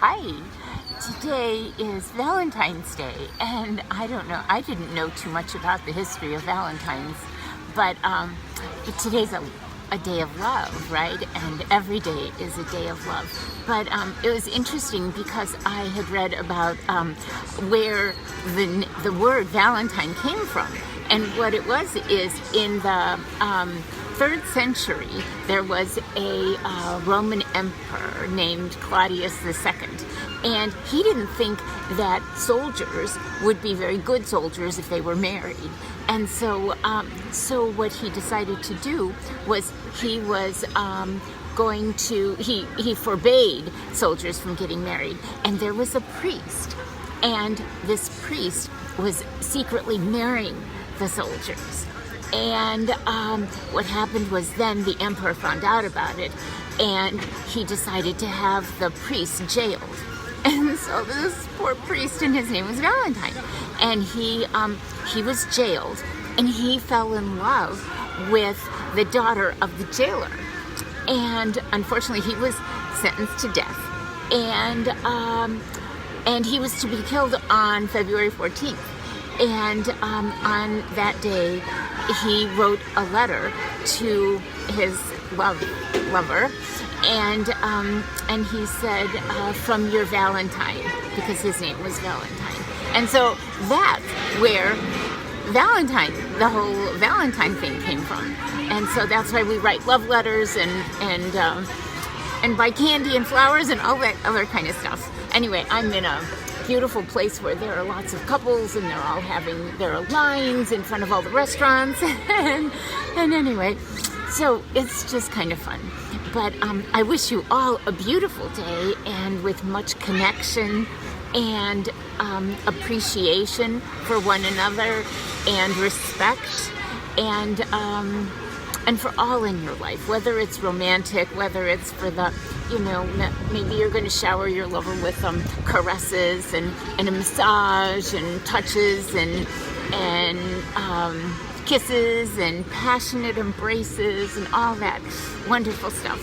Hi, today is Valentine's Day, and I don't know, I didn't know too much about the history of Valentine's, but today's a day of love, right? And every day is a day of love. But it was interesting because I had read about where the word Valentine came from. And what it was is in the 3rd century, there was a Roman emperor named Claudius II. And he didn't think that soldiers would be very good soldiers if they were married. And so what he decided to do was he forbade soldiers from getting married. And there was a priest, and this priest was secretly marrying the soldiers. And what happened was then the emperor found out about it, and he decided to have the priest jailed. And so this poor priest, and his name was Valentine, and he was jailed, and he fell in love with the daughter of the jailer. And unfortunately, he was sentenced to death, and he was to be killed on February 14th. And on that day, he wrote a letter to his lover, and he said, "From your Valentine," because his name was Valentine. And so that's where the whole Valentine thing came from. And so that's why we write love letters and buy candy and flowers and all that other kind of stuff. Anyway, I'm in a beautiful place where there are lots of couples, and there are lines in front of all the restaurants, and anyway, so it's just kind of fun. But I wish you all a beautiful day, and with much connection and appreciation for one another, and respect, and for all in your life, whether it's romantic, whether it's for the, maybe you're going to shower your lover with caresses and a massage and touches and kisses and passionate embraces and all that wonderful stuff,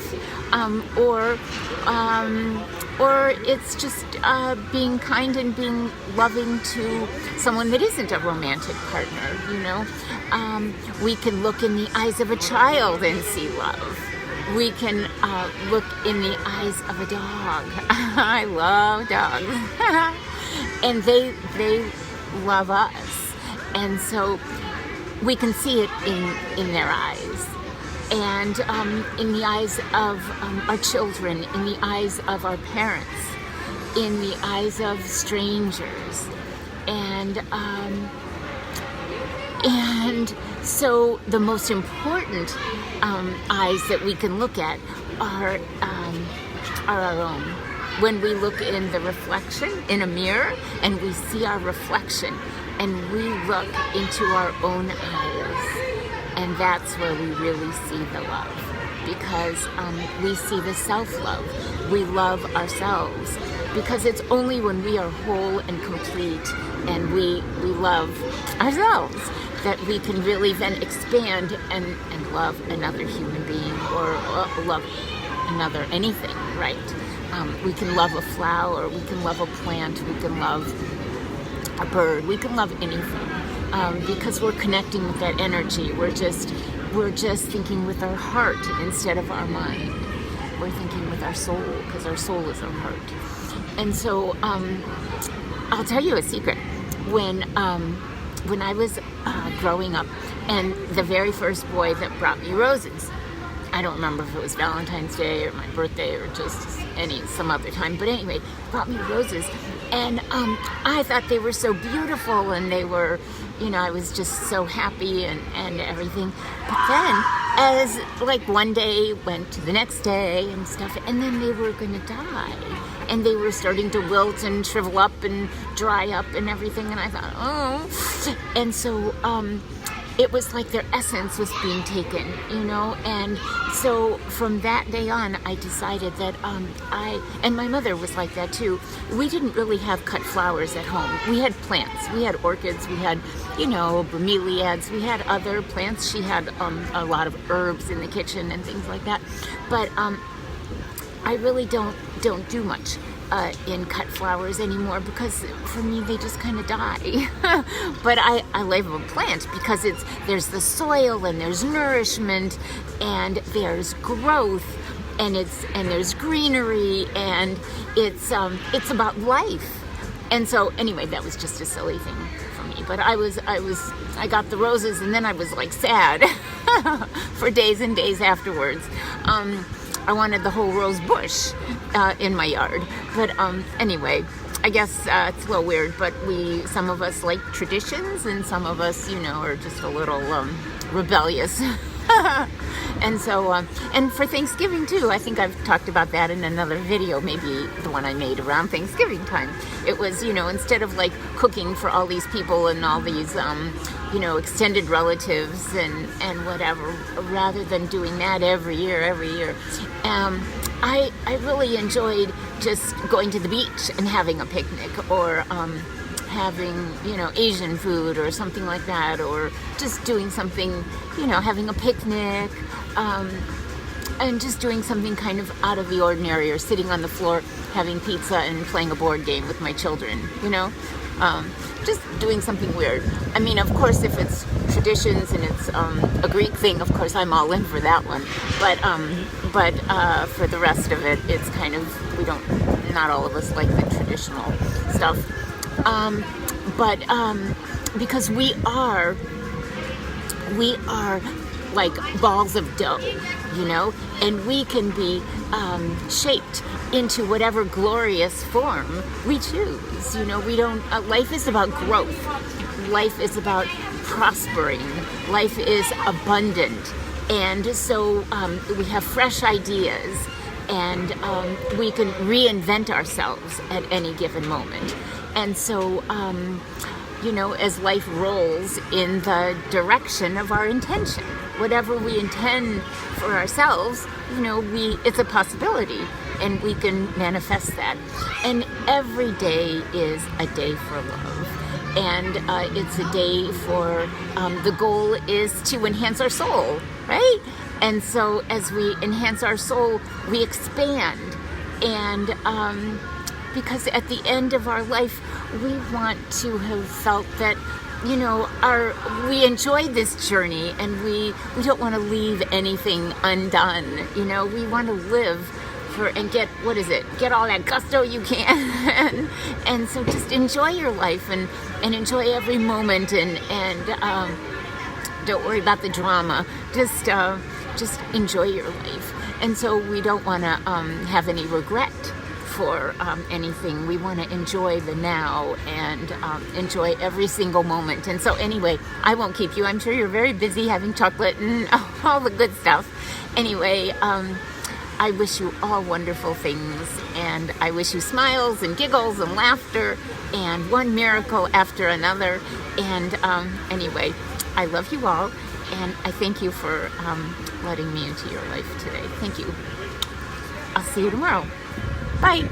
or it's just being kind and being loving to someone that isn't a romantic partner. We can look in the eyes of a child and see love. We can look in the eyes of a dog. I love dogs. And they love us. And so we can see it in their eyes. And in the eyes of our children, in the eyes of our parents, in the eyes of strangers. And so the most important eyes that we can look at are our own. When we look in the reflection in a mirror and we see our reflection and we look into our own eyes, and that's where we really see the love, because we see the self-love. We love ourselves, because it's only when we are whole and complete and we love ourselves that we can really then expand and love another human being, or love another anything, right? We can love a flower, we can love a plant, we can love a bird, we can love anything, because we're connecting with that energy. We're just thinking with our heart instead of our mind. We're thinking with our soul, because our soul is our heart. And so I'll tell you a secret. When I was growing up, and the very first boy that brought me roses, I don't remember if it was Valentine's Day or my birthday or just some other time, but anyway, brought me roses, and I thought they were so beautiful, and they were, I was just so happy and everything. But then, as one day went to the next day and stuff, and then they were going to die, and they were starting to wilt and shrivel up and dry up and everything, and I thought, oh, and so it was like their essence was being taken, and so from that day on, I decided that and my mother was like that too. We didn't really have cut flowers at home. We had plants. We had orchids. We had, bromeliads. We had other plants. She had a lot of herbs in the kitchen and things like that. But I really don't do much in cut flowers anymore, because for me they just kind of die. But I love a plant because there's the soil, and there's nourishment, and there's growth, and there's greenery, and it's about life. And so anyway, that was just a silly thing for me. But I got the roses, and then I was like sad for days and days afterwards. I wanted the whole rose bush in my yard. But anyway, I guess it's a little weird, but some of us like traditions, and some of us, are just a little rebellious. And so, and for Thanksgiving too, I think I've talked about that in another video, maybe the one I made around Thanksgiving time. It was, instead of like cooking for all these people and all these, extended relatives and whatever, rather than doing that every year, I really enjoyed just going to the beach and having a picnic, or having, Asian food or something like that, or just doing something, having a picnic, and just doing something kind of out of the ordinary, or sitting on the floor having pizza and playing a board game with my children, just doing something weird. I mean, of course, if it's traditions and it's a Greek thing, of course, I'm all in for that one. But for the rest of it, it's kind of, not all of us like the traditional stuff. Because we are like balls of dough, and we can be shaped into whatever glorious form we choose. We don't, life is about growth. Life is about prospering. Life is abundant. And so we have fresh ideas, and we can reinvent ourselves at any given moment. And so, as life rolls in the direction of our intention, whatever we intend for ourselves, it's a possibility, and we can manifest that. And every day is a day for love. And it's a day for, the goal is to enhance our soul, right? And so as we enhance our soul, we expand. And because at the end of our life, we want to have felt that, we enjoyed this journey, and we don't want to leave anything undone. We want to live and get all that gusto you can. and so just enjoy your life, and enjoy every moment, and don't worry about the drama. Just enjoy your life. And so we don't want to have any regret for anything. We want to enjoy the now, and enjoy every single moment. And so anyway, I won't keep you. I'm sure you're very busy having chocolate and all the good stuff. Anyway, I wish you all wonderful things, and I wish you smiles and giggles and laughter, and one miracle after another. And anyway, I love you all, and I thank you for letting me into your life today. Thank you. I'll see you tomorrow. Bye.